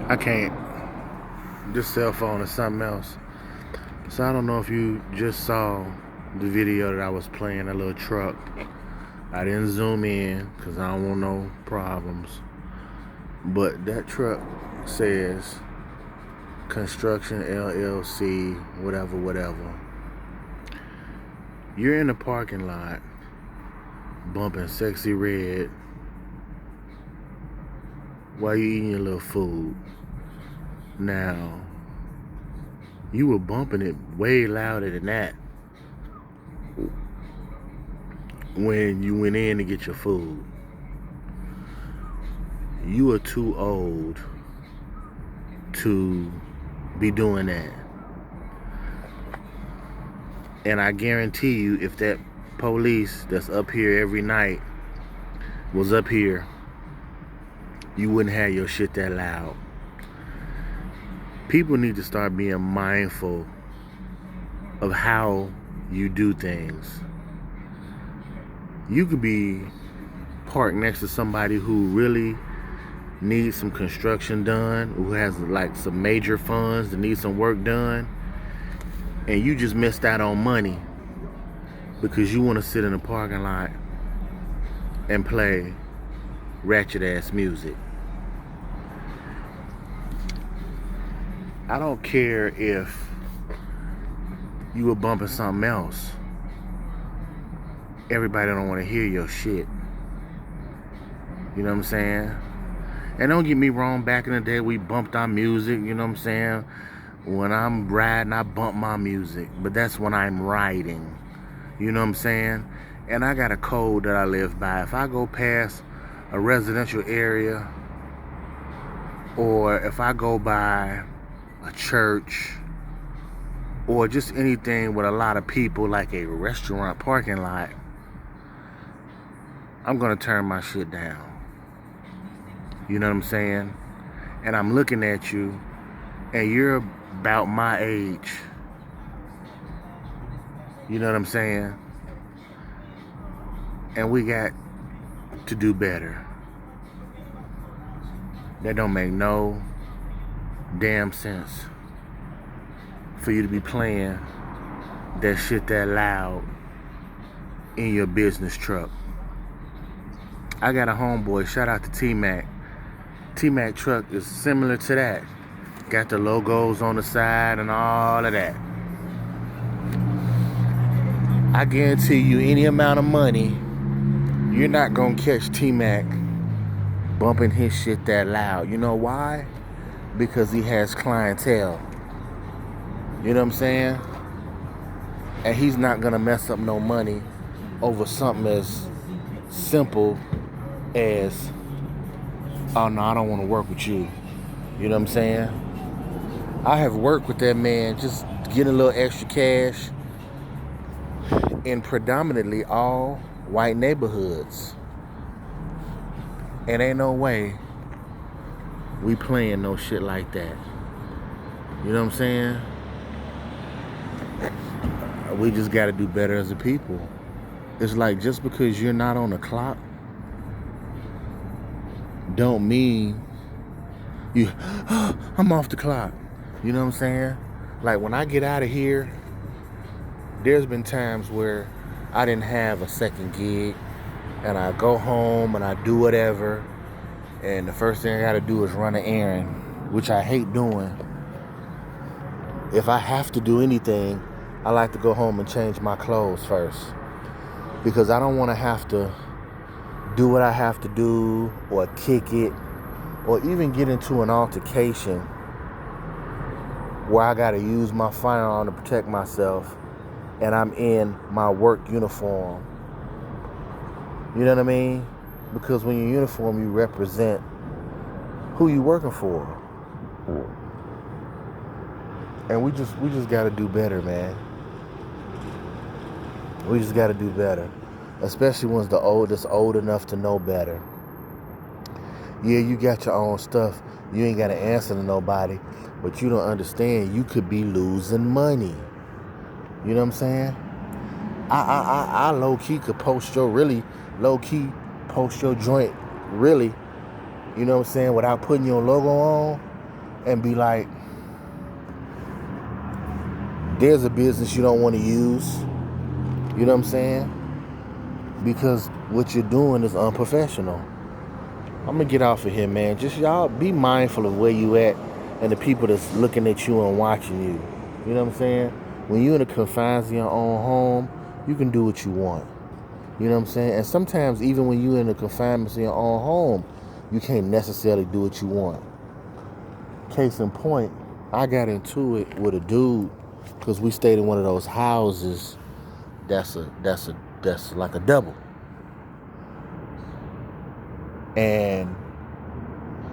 I can't. This cell phone is something else. So I don't know if you just saw the video that I was playing, a little truck. I didn't zoom in because I don't want no problems. But that truck says Construction LLC, whatever, whatever. You're in the parking lot bumping Sexy Red while you eating your little food. Now, you were bumping it way louder than that when you went in to get your food. You are too old to be doing that. And I guarantee you, if that police that's up here every night was up here, you wouldn't have your shit that loud. People need to start being mindful of how you do things. You could be parked next to somebody who really needs some construction done, who has like some major funds that need some work done, and you just missed out on money because you want to sit in a parking lot and play ratchet ass music. I don't care if you were bumping something else. Everybody don't want to hear your shit. You know what I'm saying? And don't get me wrong, back in the day we bumped our music, you know what I'm saying? When I'm riding, I bump my music, but that's when I'm riding. You know what I'm saying? And I got a code that I live by. If I go past a residential area, or if I go by a church, or just anything with a lot of people, like a restaurant parking lot, I'm gonna turn my shit down. You know what I'm saying? And I'm looking at you, and you're about my age. You know what I'm saying? And we got to do better. That don't make no damn sense for you to be playing that shit that loud in your business truck. I got a homeboy, shout out to T-Mac. T-Mac truck is similar to that. Got the logos on the side and all of that. I guarantee you any amount of money, you're not gonna catch T-Mac bumping his shit that loud. You know why? Because he has clientele. You know what I'm saying? And he's not gonna mess up no money over something as simple as, oh no, I don't want to work with you. You know what I'm saying? I have worked with that man, just getting a little extra cash in predominantly all white neighborhoods. And ain't no way we playing no shit like that. You know what I'm saying? We just gotta do better as a people. It's like, just because you're not on the clock don't mean you, oh, I'm off the clock. You know what I'm saying? Like, when I get out of here, there's been times where I didn't have a second gig, and I go home and I do whatever, and the first thing I gotta do is run an errand, which I hate doing. If I have to do anything, I like to go home and change my clothes first, because I don't want to have to do what I have to do, or kick it, or even get into an altercation where I gotta use my firearm to protect myself, and I'm in my work uniform. You know what I mean? Because when you're in uniform, you represent who you working for. And we just gotta do better, man. We just gotta do better. Especially ones that's old enough to know better. Yeah, you got your own stuff. You ain't gotta answer to nobody. But you don't understand, you could be losing money. You know what I'm saying? I low-key could post your joint, really, you know what I'm saying, without putting your logo on. and be like, there's a business you don't want to use. You know what I'm saying? Because what you're doing is unprofessional. I'm gonna get off of here, man. Just y'all be mindful of where you at and the people that's looking at you and watching you. You know what I'm saying? When you're in the confines of your own home, you can do what you want. You know what I'm saying? And sometimes even when you're in the confinements of your own home, you can't necessarily do what you want. Case in point, I got into it with a dude because we stayed in one of those houses that's like a double. And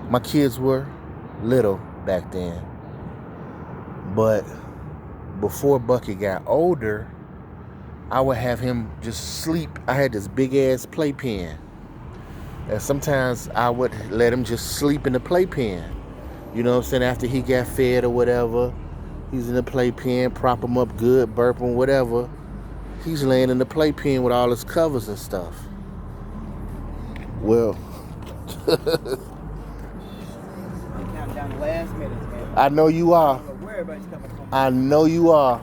my kids were little back then. But before Bucky got older, I would have him just sleep. I had this big ass playpen. And sometimes I would let him just sleep in the playpen. You know what I'm saying? After he got fed or whatever, he's in the playpen, prop him up good, burp him, whatever. He's laying in the playpen with all his covers and stuff. Well, I'm counting down the last minutes, man. I know you are. I don't know where everybody's coming from. I know you are.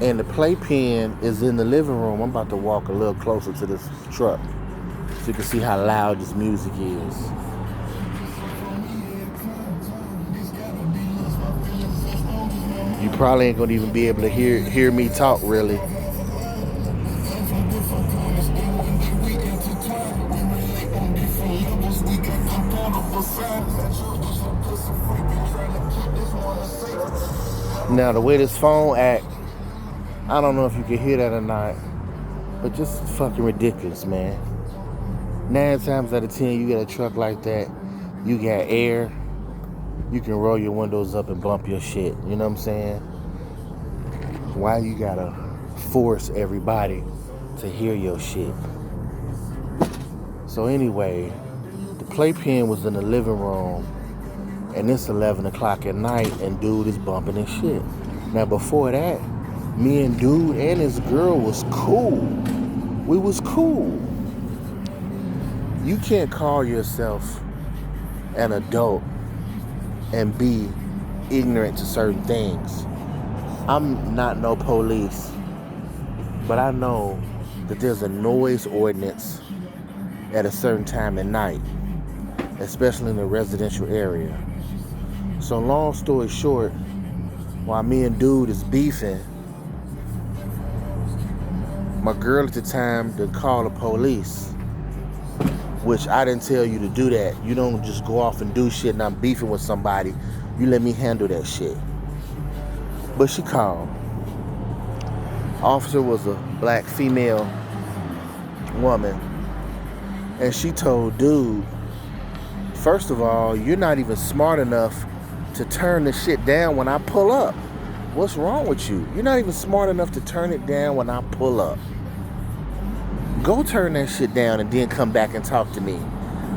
And the playpen is in the living room. I'm about to walk a little closer to this truck so you can see how loud this music is. You probably ain't gonna even be able to hear me talk really. Now the way this phone act, I don't know if you can hear that or not, but just fucking ridiculous, man. 9 times out of 10, you get a truck like that, you got air, you can roll your windows up and bump your shit. You know what I'm saying? Why you gotta force everybody to hear your shit? So anyway, the playpen was in the living room, and it's 11 o'clock at night, and dude is bumping his shit. Now before that, me and dude and his girl was cool. We was cool. You can't call yourself an adult and be ignorant to certain things. I'm not no police, but I know that there's a noise ordinance at a certain time at night, especially in the residential area. So long story short, while me and dude is beefing, my girl at the time did call the police, which I didn't tell you to do that. You don't just go off and do shit and I'm beefing with somebody. You let me handle that shit. But she called. Officer was a black female woman. And she told dude, first of all, you're not even smart enough to turn the shit down when I pull up. What's wrong with you? You're not even smart enough to turn it down when I pull up. Go turn that shit down and then come back and talk to me.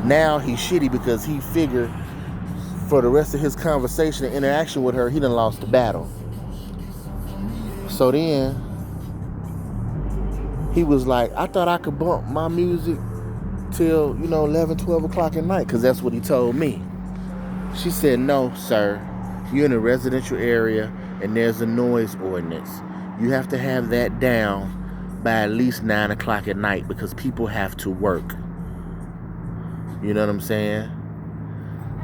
Now he's shitty because he figured for the rest of his conversation and interaction with her, he done lost the battle. So then he was like, I thought I could bump my music till, 11, 12 o'clock at night, because that's what he told me. She said, no, sir. You're in a residential area and there's a noise ordinance. You have to have that down by at least 9 o'clock at night because people have to work. You know what I'm saying?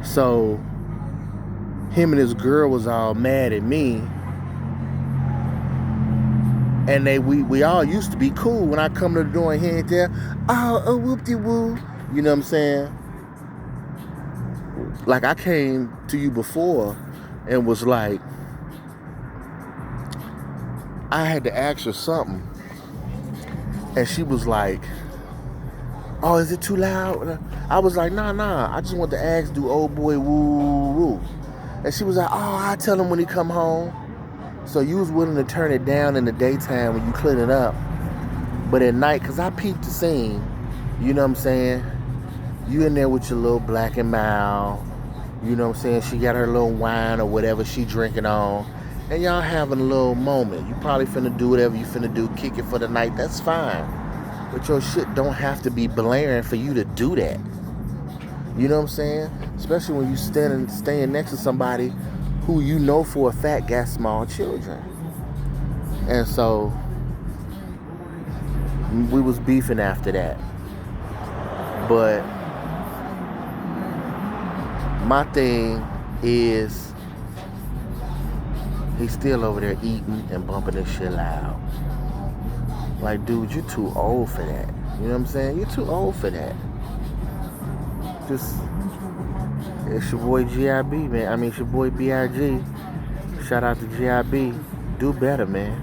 So him and his girl was all mad at me. And we all used to be cool. When I come to the door and he ain't there, oh whoop-de-woo. You know what I'm saying? Like I came to you before and was like, I had to ask her something. And she was like, oh, is it too loud? I was like, nah. I just want to ask, do old boy woo-woo? And she was like, oh, I'll tell him when he come home. So you was willing to turn it down in the daytime when you clean it up. But at night, because I peeped the scene, you know what I'm saying? You in there with your little black and mild. You know what I'm saying? She got her little wine or whatever she drinking on. And y'all having a little moment. You probably finna do whatever you finna do, kick it for the night. That's fine. But your shit don't have to be blaring for you to do that. You know what I'm saying? Especially when you staying next to somebody who you know for a fact got small children. And so we was beefing after that. But my thing is he's still over there eating and bumping this shit loud. Like, dude, you're too old for that. You know what I'm saying? You're too old for that. It's your boy GIB, man. I mean, it's your boy BIG. Shout out to GIB. Do better, man.